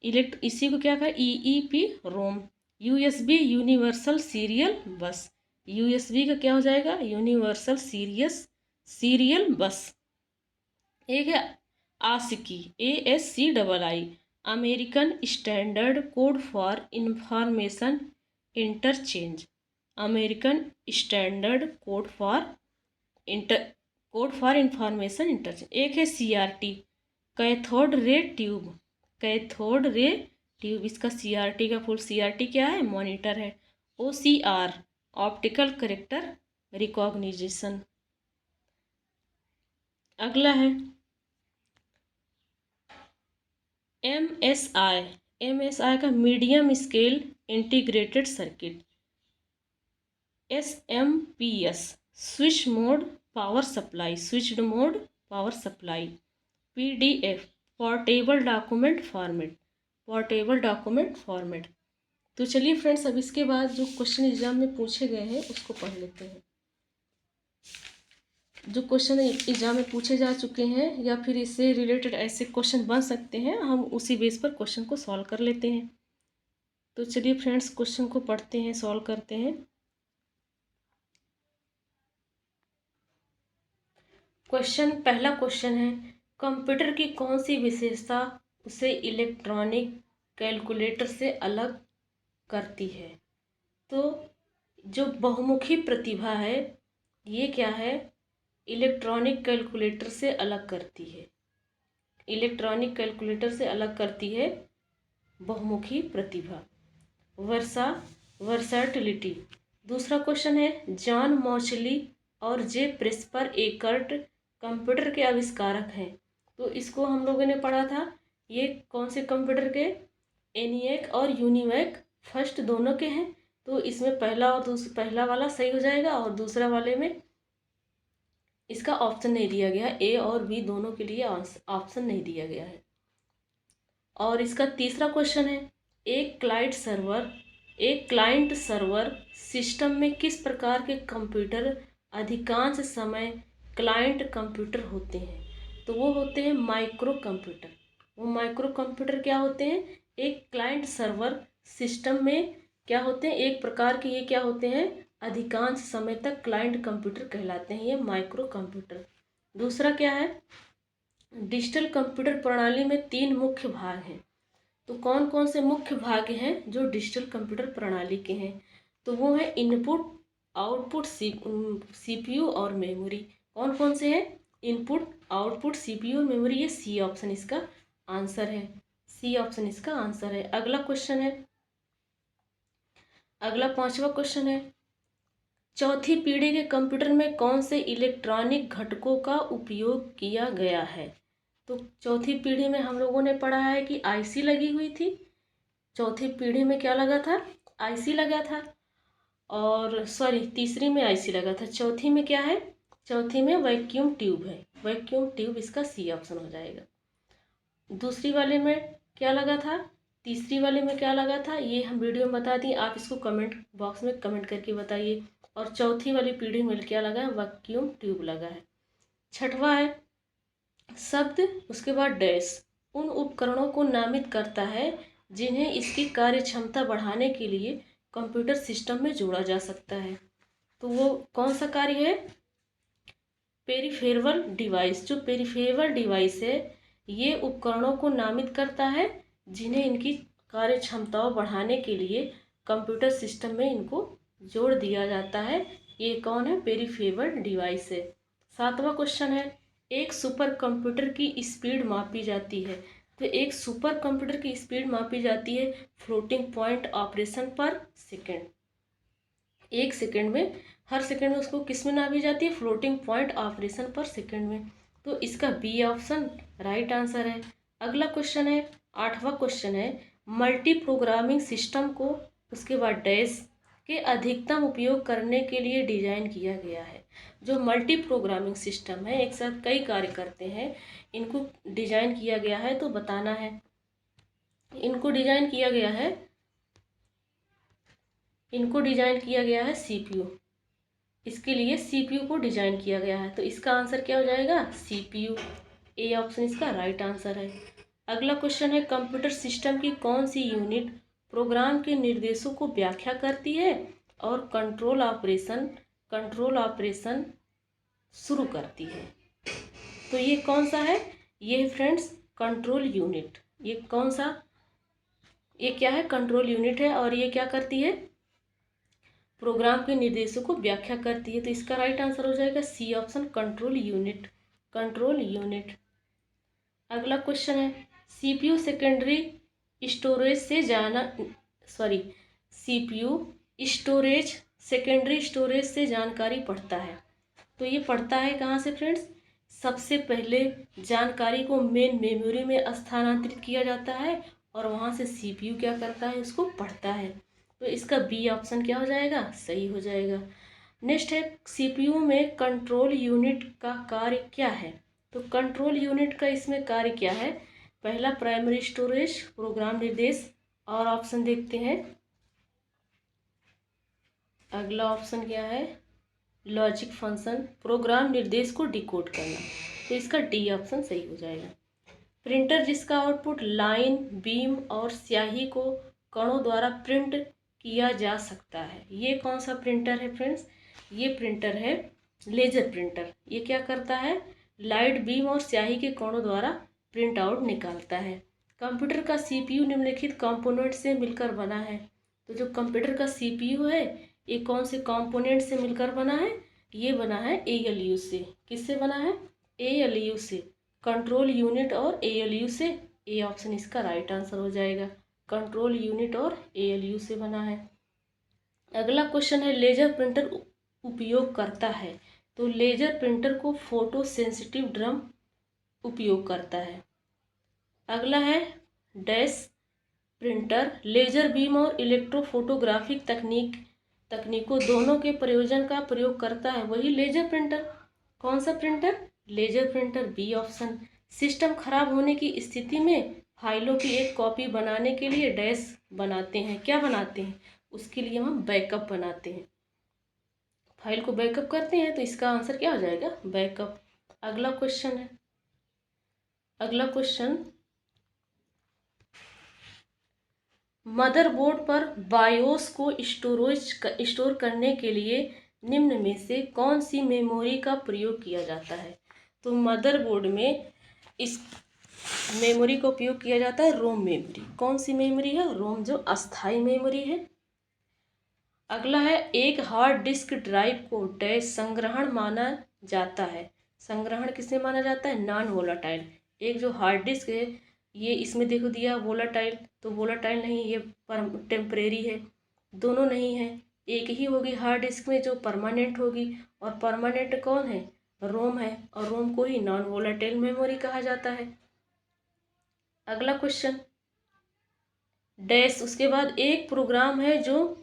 इसी को क्या कहा, EEPROM। USB यूनिवर्सल सीरियल बस। USB का क्या हो जाएगा, यूनिवर्सल सीरियल बस। एक है ASCII ASCII American standard code for information interchange. American standard code for information interchange. एक है CRT कैथोड रे ट्यूब। इसका CRT का फुल CRT क्या है, मॉनिटर है। OCR optical character recognition. अगला है MSI का medium scale integrated circuit. SMPS switched mode power supply. PDF portable document format. तो चलिए फ्रेंड्स, अब इसके बाद जो क्वेश्चन एग्जाम में पूछे गए हैं उसको पढ़ लेते हैं। जो क्वेश्चन एग्जाम में पूछे जा चुके हैं या फिर इससे रिलेटेड ऐसे क्वेश्चन बन सकते हैं, हम उसी बेस पर क्वेश्चन को सॉल्व कर लेते हैं। तो चलिए फ्रेंड्स, क्वेश्चन को पढ़ते हैं, सॉल्व करते हैं। पहला क्वेश्चन है, कंप्यूटर की कौन सी विशेषता उसे इलेक्ट्रॉनिक कैलकुलेटर से अलग करती है। तो जो बहुमुखी प्रतिभा है ये क्या है, इलेक्ट्रॉनिक कैलकुलेटर से अलग करती है। इलेक्ट्रॉनिक कैलकुलेटर से अलग करती है बहुमुखी प्रतिभा। वर्सैटिलिटी। दूसरा क्वेश्चन है, जॉन मॉचली और जे प्रेस्पर एकर्ट कंप्यूटर के आविष्कारक हैं। तो इसको हम लोगों ने पढ़ा था, ये कौन से कंप्यूटर के, ENIAC और UNIVAC फर्स्ट दोनों के हैं। तो इसमें पहला वाला सही हो जाएगा और दूसरा वाले में इसका ऑप्शन नहीं दिया गया, A और B दोनों के लिए ऑप्शन नहीं दिया गया है। और इसका तीसरा क्वेश्चन है, एक क्लाइंट सर्वर सिस्टम में किस प्रकार के कंप्यूटर अधिकांश समय क्लाइंट कंप्यूटर होते हैं। तो वो होते हैं माइक्रो कंप्यूटर। वो माइक्रो कंप्यूटर क्या होते हैं, एक क्लाइंट सर्वर सिस्टम में क्या होते हैं, एक प्रकार के ये क्या होते हैं, अधिकांश समय तक क्लाइंट कंप्यूटर कहलाते हैं ये माइक्रो कंप्यूटर। दूसरा क्या है, डिजिटल कंप्यूटर प्रणाली में 3 मुख्य भाग हैं। तो कौन कौन से मुख्य भाग हैं जो डिजिटल कंप्यूटर प्रणाली के हैं? तो वो है इनपुट, आउटपुट, सीपीयू और मेमोरी। कौन कौन से हैं? इनपुट, आउटपुट, सीपीयू और मेमोरी। ये सी ऑप्शन इसका आंसर है। सी ऑप्शन इसका आंसर है। अगला क्वेश्चन है, अगला 5वां क्वेश्चन है, चौथी पीढ़ी के कंप्यूटर में कौन से इलेक्ट्रॉनिक घटकों का उपयोग किया गया है? तो चौथी पीढ़ी में हम लोगों ने पढ़ा है कि आईसी लगी हुई थी। चौथी पीढ़ी में क्या लगा था? आईसी लगा था। और सॉरी, तीसरी में आईसी लगा था, चौथी में क्या है? चौथी में वैक्यूम ट्यूब है। वैक्यूम ट्यूब इसका सी ऑप्शन हो जाएगा। दूसरी वाले में क्या लगा था? तीसरी वाले में क्या लगा था? ये हम वीडियो में बता दिए, आप इसको कमेंट बॉक्स में कमेंट करके बताइए। और चौथी वाली पीढ़ी में क्या लगा है? वैक्यूम ट्यूब लगा है। छठवां है शब्द, उसके बाद डैश, उन उपकरणों को नामित करता है जिन्हें इसकी कार्य क्षमता बढ़ाने के लिए कंप्यूटर सिस्टम में जोड़ा जा सकता है। तो वो कौन सा कार्य है? Peripheral device. जो पेरिफेरल डिवाइस है ये उपकरणों को नामित करता है जिन्हें इनकी कार्य क्षमताओं बढ़ाने के लिए कंप्यूटर सिस्टम में इनको जोड़ दिया जाता है। ये कौन है? पेरिफेरल डिवाइस है। 7वां क्वेश्चन है, एक सुपर कंप्यूटर की स्पीड मापी जाती है। तो एक सुपर कंप्यूटर की स्पीड मापी जाती है फ्लोटिंग पॉइंट ऑपरेशन पर सेकेंड। एक सेकेंड में, हर सेकेंड में उसको किस में नापी जाती है? फ्लोटिंग पॉइंट ऑपरेशन पर सेकेंड में। तो इसका बी ऑप्शन राइट आंसर है। अगला क्वेश्चन है, 8वां क्वेश्चन है, मल्टी प्रोग्रामिंग सिस्टम को उसके बाद डैश के अधिकतम उपयोग करने के लिए डिजाइन किया गया है। जो मल्टी प्रोग्रामिंग सिस्टम है, एक साथ कई कार्य करते हैं, इनको डिजाइन किया गया है। तो बताना है, इनको डिजाइन किया गया है, इनको डिजाइन किया गया है सीपीयू। इसके लिए सीपीयू को डिजाइन किया गया है। तो इसका आंसर क्या हो जाएगा? सीपीयू। ए ऑप्शन इसका राइट आंसर है। अगला क्वेश्चन है, कंप्यूटर सिस्टम की कौन सी यूनिट प्रोग्राम के निर्देशों को व्याख्या करती है और कंट्रोल ऑपरेशन शुरू करती है? तो ये कौन सा है? ये फ्रेंड्स कंट्रोल यूनिट। ये कौन सा? ये क्या है? कंट्रोल यूनिट है। और ये क्या करती है? प्रोग्राम के निर्देशों को व्याख्या करती है। तो इसका राइट आंसर हो जाएगा C option, control unit. Control unit. अगला क्वेश्चन है, सीपीयू सेकेंडरी स्टोरेज से सीपीयू स्टोरेज सेकेंडरी स्टोरेज से जानकारी पढ़ता है। तो ये पढ़ता है कहाँ से फ्रेंड्स? सबसे पहले जानकारी को मेन मेमोरी में स्थानांतरित किया जाता है और वहाँ से सीपीयू क्या करता है? उसको पढ़ता है। तो इसका बी ऑप्शन क्या हो जाएगा? सही हो जाएगा। नेक्स्ट है, सीपीयू में कंट्रोल यूनिट का कार्य क्या है? तो कंट्रोल यूनिट का इसमें कार्य क्या है? पहला प्राइमरी स्टोरेज, प्रोग्राम निर्देश, और ऑप्शन देखते हैं। अगला ऑप्शन क्या है? लॉजिक फंक्शन, प्रोग्राम निर्देश को डिकोड करना। तो इसका डी ऑप्शन सही हो जाएगा। प्रिंटर जिसका आउटपुट लाइन, बीम और स्याही को कणों द्वारा प्रिंट किया जा सकता है, ये कौन सा प्रिंटर है फ्रेंड्स? ये प्रिंटर है लेजर प्रिंटर। ये क्या करता है? लाइट, बीम और स्याही के कणों द्वारा प्रिंट आउट निकालता है। कंप्यूटर का सीपीयू निम्नलिखित कंपोनेंट से मिलकर बना है। तो जो कंप्यूटर का सीपीयू है ये कौन से कंपोनेंट से मिलकर बना है? ये बना है एएलयू से। किससे बना है? एएलयू से। कंट्रोल यूनिट और एएलयू से। ए ऑप्शन इसका राइट आंसर हो जाएगा। कंट्रोल यूनिट और एएलयू से बना है। अगला क्वेश्चन है, लेजर प्रिंटर उपयोग करता है। तो लेजर प्रिंटर को फोटो सेंसिटिव ड्रम उपयोग करता है। अगला है, डैश प्रिंटर लेजर बीम और इलेक्ट्रोफोटोग्राफिक तकनीकों दोनों के प्रयोजन का प्रयोग करता है, वही लेजर प्रिंटर। कौन सा printer? Laser printer, B option. System खराब होने की स्थिति में फाइलों की एक कॉपी बनाने के लिए डैश बनाते हैं। क्या बनाते हैं? उसके लिए हम बैकअप बनाते हैं, फाइल को बैकअप करते हैं। तो इसका आंसर क्या हो जाएगा? बैकअप। अगला क्वेश्चन है, अगला क्वेश्चन, मदरबोर्ड पर बायोस को स्टोर करने के लिए निम्न में से कौन सी मेमोरी का प्रयोग किया जाता है? तो मदरबोर्ड में मेमोरी का उपयोग किया जाता है रोम मेमोरी। कौन सी मेमोरी है? रोम, जो अस्थाई मेमोरी है। अगला है, एक हार्ड डिस्क ड्राइव को डैश संग्रहण माना जाता है। संग्रहण किसे माना जाता है? Non volatile. एक जो हार्ड डिस्क है, ये इसमें देखो दिया वोलाटाइल, तो वोलाटाइल नहीं, ये टेम्परेरी है, दोनों नहीं है। एक ही होगी हार्ड डिस्क में जो परमानेंट होगी, और परमानेंट कौन है? रोम है, और रोम को ही नॉन वोलाटाइल मेमोरी कहा जाता है। अगला क्वेश्चन, डैश, उसके बाद एक प्रोग्राम है जो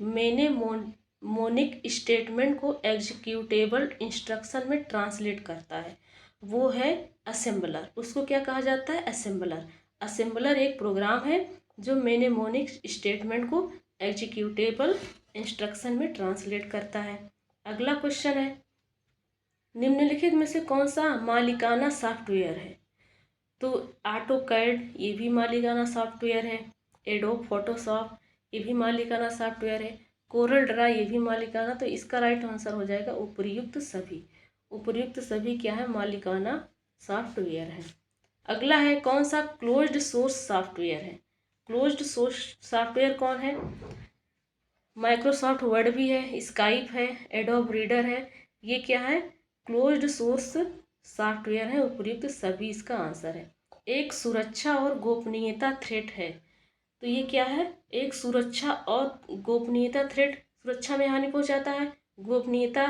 मोनिक स्टेटमेंट को एग्जीक्यूटेबल इंस्ट्रक्शन में ट्रांसलेट करता है, वो है असेंबलर। उसको क्या कहा जाता है? असेंबलर। असेंबलर एक प्रोग्राम है जो मोनिक स्टेटमेंट को एग्जीक्यूटेबल इंस्ट्रक्शन में ट्रांसलेट करता है। अगला क्वेश्चन है, निम्नलिखित में से कौन सा मालिकाना सॉफ्टवेयर है? तो ऑटोकैड, ये भी मालिकाना सॉफ्टवेयर है। एडोब फोटोशॉप, ये भी मालिकाना सॉफ्टवेयर है। कोरल ड्रा, ये भी मालिकाना। तो इसका राइट आंसर हो जाएगा उपर्युक्त सभी। उपर्युक्त सभी क्या है? मालिकाना सॉफ्टवेयर है। अगला है, कौन सा क्लोज्ड सोर्स सॉफ्टवेयर है? क्लोज्ड सोर्स सॉफ्टवेयर कौन है? माइक्रोसॉफ्ट वर्ड भी है, स्काइप है, एडोब रीडर है। ये क्या है? क्लोज्ड सोर्स सॉफ्टवेयर है। उपर्युक्त सभी इसका आंसर है। एक सुरक्षा और गोपनीयता थ्रेट है, तो ये क्या है? एक सुरक्षा और गोपनीयता थ्रेट। सुरक्षा में हानि पहुंचाता है, गोपनीयता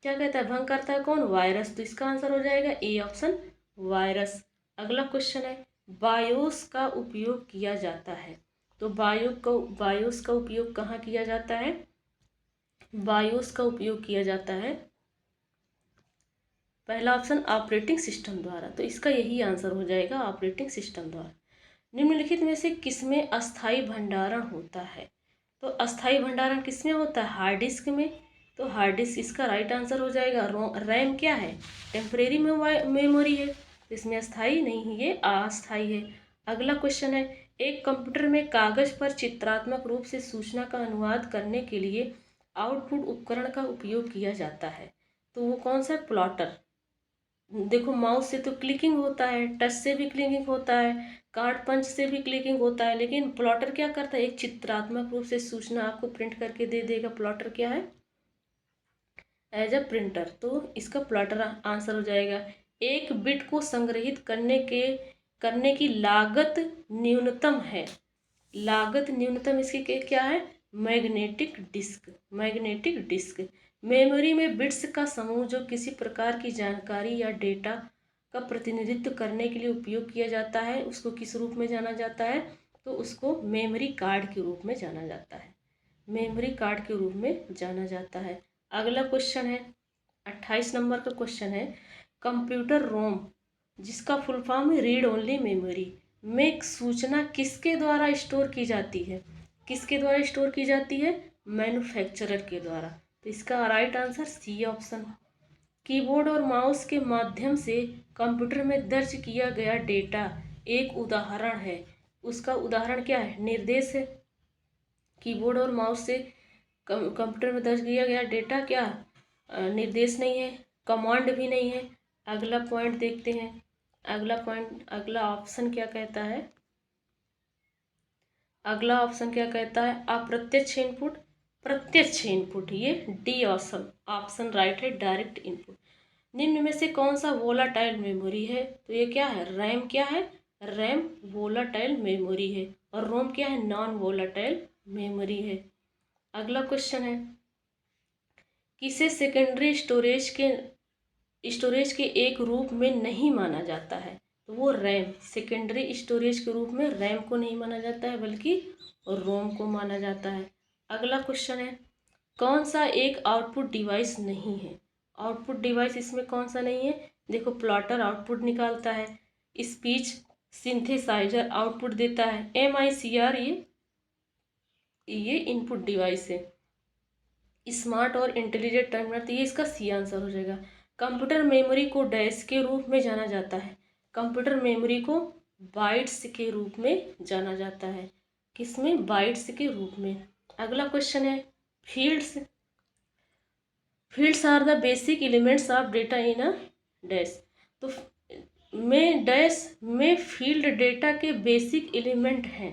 क्या कहता है? भंग करता है। कौन? वायरस। तो इसका आंसर हो जाएगा ए ऑप्शन, वायरस। अगला क्वेश्चन है, बायोस का उपयोग किया जाता है। तो बायोस का उपयोग कहाँ किया जाता है? बायोस का उपयोग किया जाता है, पहला ऑप्शन ऑपरेटिंग सिस्टम द्वारा। तो इसका यही आंसर हो जाएगा, ऑपरेटिंग सिस्टम द्वारा। निम्नलिखित में से किसमें अस्थायी भंडारण होता है? तो अस्थायी भंडारण किसमें होता है? हार्ड डिस्क में। तो हार्ड डिस्क इसका राइट आंसर हो जाएगा। रैम क्या है? टेम्परेरी मेमोरी है, तो इसमें अस्थायी नहीं, ये अस्थायी है। अगला क्वेश्चन है, एक कंप्यूटर में कागज पर चित्रात्मक रूप से सूचना का अनुवाद करने के लिए आउटपुट उपकरण का उपयोग किया जाता है, तो वो कौन सा? प्लॉटर। देखो, माउस से तो क्लिकिंग होता है, टच से भी क्लिकिंग होता है, कार्ड पंच से भी क्लिकिंग होता है, लेकिन प्लॉटर क्या करता है? एक चित्रात्मक रूप से सूचना आपको प्रिंट करके दे देगा। प्लॉटर क्या है? As a printer. तो इसका प्लॉटर आंसर हो जाएगा। एक बिट को संग्रहित करने की लागत न्यूनतम है। लागत न्यूनतम इसकी क्या है? Magnetic disk. Magnetic disk memory में बिट्स का समूह जो किसी प्रकार की जानकारी या डेटा का प्रतिनिधित्व करने के लिए उपयोग किया जाता है, उसको किस रूप में जाना जाता है? तो उसको मेमोरी कार्ड के रूप में जाना जाता है। मेमोरी कार्ड के रूप में जाना जाता है। अगला क्वेश्चन है, 28 नंबर का क्वेश्चन है, कंप्यूटर रोम, जिसका फुल फॉर्म है रीड ओनली मेमोरी, में सूचना किसके द्वारा स्टोर की जाती है? किसके द्वारा स्टोर की जाती है? मैन्युफैक्चरर के द्वारा। तो इसका right answer C option. Keyboard और माउस के माध्यम से कंप्यूटर में दर्ज किया गया डेटा एक उदाहरण है। उसका उदाहरण क्या है? निर्देश है। कीबोर्ड और माउस से कंप्यूटर में दर्ज किया गया डेटा क्या? निर्देश नहीं है, कमांड भी नहीं है। अगला पॉइंट देखते हैं। अगला ऑप्शन क्या कहता है? अगला ऑप्शन क्या कहता है? अप्रत्यक्ष इनपुट, प्रत्यक्ष इनपुट। ये डी ऑप्शन राइट है, डायरेक्ट इनपुट। निम्न में से कौन सा वोलाटाइल मेमोरी है? तो ये क्या है? रैम क्या है? रैम वोलाटाइल मेमोरी है, और रोम क्या है? नॉन वोलाटाइल मेमोरी है। अगला क्वेश्चन है, किसे सेकेंडरी स्टोरेज के एक रूप में नहीं माना जाता है? तो वो रैम। सेकेंडरी स्टोरेज के रूप में रैम को नहीं माना जाता है, बल्कि रोम को माना जाता है। अगला क्वेश्चन है, कौन सा एक आउटपुट डिवाइस नहीं है? आउटपुट डिवाइस इसमें कौन सा नहीं है? देखो, प्लॉटर आउटपुट निकालता है, स्पीच सिंथेसाइजर आउटपुट देता है, MICR ये इनपुट डिवाइस है। स्मार्ट और इंटेलिजेंट टर्मिनल, तो ये इसका सी आंसर हो जाएगा। कंप्यूटर मेमोरी को डैश के रूप में जाना जाता है। कंप्यूटर मेमोरी को बाइट्स के रूप में जाना जाता है। किसमें? बाइट्स के रूप में। अगला क्वेश्चन है, fields fields are the basic elements of data in a dash. तो में डैश में फील्ड डेटा के बेसिक एलिमेंट हैं।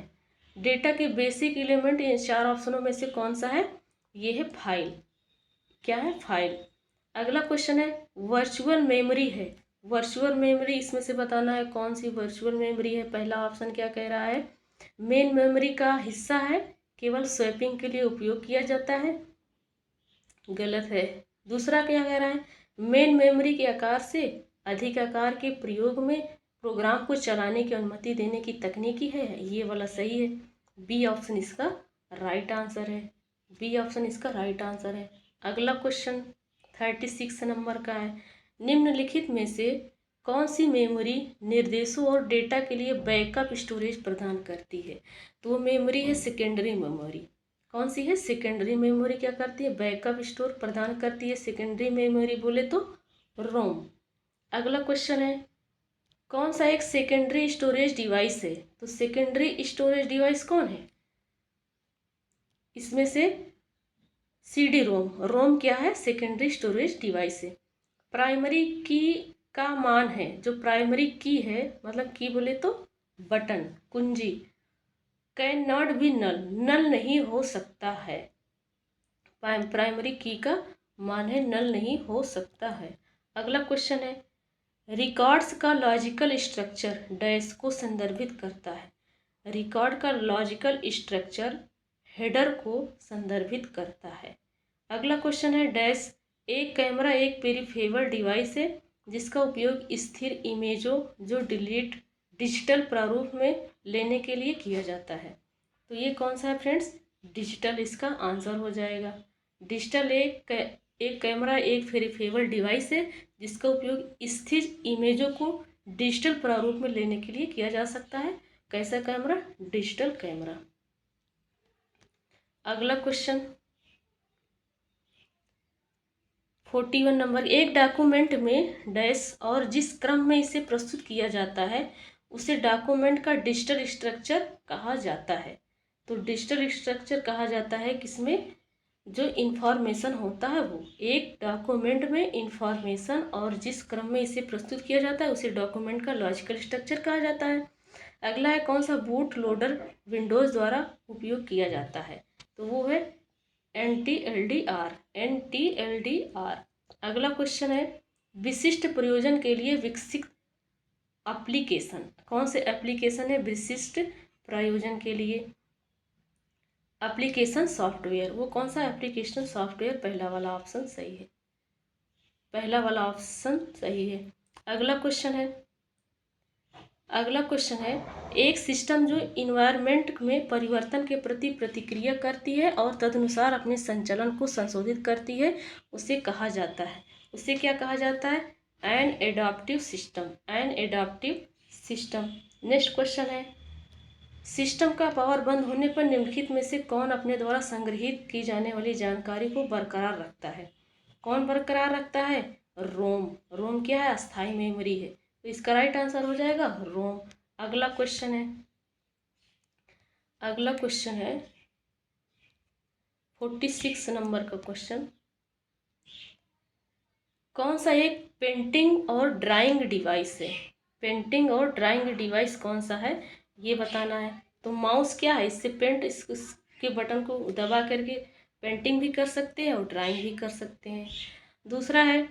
डेटा के बेसिक एलिमेंट इन 4 ऑप्शनों में से कौन सा है? ये है फाइल। क्या है? फाइल। अगला क्वेश्चन है वर्चुअल मेमोरी है। वर्चुअल मेमोरी इसमें से बताना है कौन सी वर्चुअल मेमोरी है। पहला ऑप्शन क्या कह रहा है? मेन मेमोरी का हिस्सा है, केवल स्वैपिंग के लिए उपयोग किया जाता है। गलत है। दूसरा क्या कह रहा है? मेन मेमोरी के आकार से अधिक आकार के प्रयोग में प्रोग्राम को चलाने की अनुमति देने की तकनीकी है। ये वाला सही है। बी ऑप्शन इसका राइट आंसर है। बी ऑप्शन इसका राइट आंसर है। अगला क्वेश्चन 36 नंबर का है। निम्नलिखित में से कौन सी मेमोरी निर्देशों और डेटा के लिए बैकअप स्टोरेज प्रदान करती है? तो वो मेमोरी है सेकेंडरी मेमोरी। कौन सी है? सेकेंडरी मेमोरी क्या करती है? बैकअप स्टोर प्रदान करती है। सेकेंडरी मेमोरी बोले तो रोम। अगला क्वेश्चन है कौन सा एक सेकेंडरी स्टोरेज डिवाइस है? तो सेकेंडरी स्टोरेज डिवाइस कौन है? इसमें से सीडी रोम। रोम क्या है? सेकेंडरी स्टोरेज डिवाइस है। प्राइमरी की का मान है, जो प्राइमरी की है मतलब की बोले तो बटन, कुंजी। कैन नॉट बी नल, नल नहीं हो सकता है। प्राइमरी की का मान है नल नहीं हो सकता है। अगला क्वेश्चन है रिकॉर्ड्स का लॉजिकल स्ट्रक्चर डैश को संदर्भित करता है। रिकॉर्ड का लॉजिकल स्ट्रक्चर हेडर को संदर्भित करता है। अगला क्वेश्चन है डैश एक कैमरा एक पेरिफेरल डिवाइस है जिसका उपयोग स्थिर इमेजों जो डिजिटल प्रारूप में लेने के लिए किया जाता है। तो ये कौन सा है फ्रेंड्स? डिजिटल इसका आंसर हो जाएगा। डिजिटल एक कैमरा एक पेरिफेरल डिवाइस है जिसका उपयोग स्थिर इमेजों को डिजिटल प्रारूप में लेने के लिए किया जा सकता है। कैसा कैमरा? Digital camera. अगला क्वेश्चन 41 नंबर। एक डॉक्यूमेंट में डैश और जिस क्रम में इसे प्रस्तुत किया जाता है उसे डॉक्यूमेंट का डिजिटल स्ट्रक्चर कहा जाता है। तो डिजिटल स्ट्रक्चर कहा जाता है किसमें? जो इंफॉर्मेशन होता है वो एक डॉक्यूमेंट में इंफॉर्मेशन और जिस क्रम में इसे प्रस्तुत किया जाता है उसे डॉक्यूमेंट का लॉजिकल स्ट्रक्चर कहा जाता है। अगला है कौन सा बूट लोडर विंडोज़ द्वारा उपयोग किया जाता है? तो वो है NTLDR। NTLDR। अगला क्वेश्चन है विशिष्ट प्रयोजन के लिए विकसित एप्लीकेशन। कौन से एप्लीकेशन है विशिष्ट प्रयोजन के लिए? Application software. वो कौन सा एप्लीकेशन सॉफ्टवेयर? पहला वाला ऑप्शन सही है। पहला वाला ऑप्शन सही है। अगला क्वेश्चन है एक सिस्टम जो इन्वायरमेंट में परिवर्तन के प्रति प्रतिक्रिया करती है और तदनुसार अपने संचालन को संशोधित करती है उसे कहा जाता है। उसे क्या कहा जाता है? An adaptive system. An adaptive system. Next question है सिस्टम का पावर बंद होने पर निम्नलिखित में से कौन अपने द्वारा संग्रहित की जाने वाली जानकारी को बरकरार रखता है? कौन बरकरार रखता है? रोम। रोम क्या है? अस्थायी मेमोरी है। तो इसका राइट आंसर हो जाएगा रोम। अगला क्वेश्चन है 46 नंबर का क्वेश्चन। कौन सा एक पेंटिंग और ड्राइंग डिवाइस है? पेंटिंग और ड्राइंग डिवाइस कौन सा है ये बताना है। तो माउस क्या है? इससे पेंट इसके बटन को दबा करके पेंटिंग भी कर सकते हैं और ड्राइंग भी कर सकते हैं। दूसरा है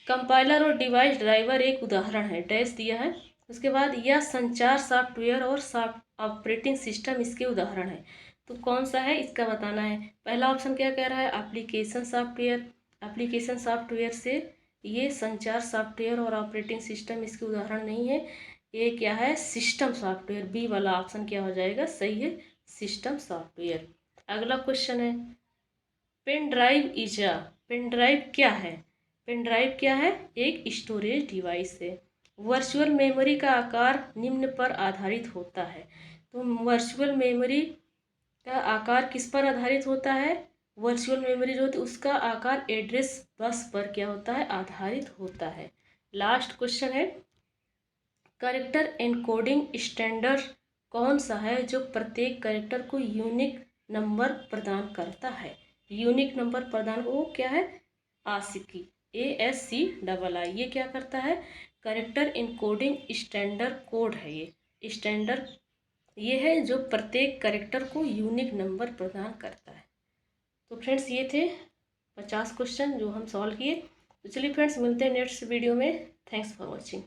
कंपाइलर और डिवाइस ड्राइवर एक उदाहरण है डैश दिया है। उसके बाद यह संचार सॉफ्टवेयर और ऑपरेटिंग सिस्टम इसके उदाहरण है। तो कौन सा है इसका बताना है। पहला ऑप्शन क्या कह रहा है? Application software. एप्लीकेशन सॉफ्टवेयर से ये संचार सॉफ्टवेयर और ऑपरेटिंग सिस्टम इसके उदाहरण नहीं है। ये क्या है? System software. बी वाला ऑप्शन क्या हो जाएगा? सही है, सिस्टम सॉफ्टवेयर। अगला क्वेश्चन है पेन ड्राइव क्या है? पेन ड्राइव क्या है? एक स्टोरेज डिवाइस है। वर्चुअल मेमोरी का आकार निम्न पर आधारित होता है। तो वर्चुअल मेमोरी का आकार किस पर आधारित होता है? वर्चुअल मेमोरी जो होती है उसका आकार एड्रेस बस पर क्या होता है? आधारित होता है। लास्ट क्वेश्चन है कैरेक्टर एनकोडिंग स्टैंडर्ड कौन सा है जो प्रत्येक कैरेक्टर को यूनिक नंबर प्रदान करता है? यूनिक नंबर प्रदान वो क्या है? ASCII। ASCII। ये क्या करता है? कैरेक्टर इनकोडिंग स्टैंडर्ड कोड है। ये स्टैंडर्ड ये है जो प्रत्येक कैरेक्टर को यूनिक नंबर प्रदान करता है। तो फ्रेंड्स ये थे 50 क्वेश्चन जो हम सॉल्व किए। तो चलिए फ्रेंड्स मिलते हैं नेक्स्ट वीडियो में। Thanks for watching.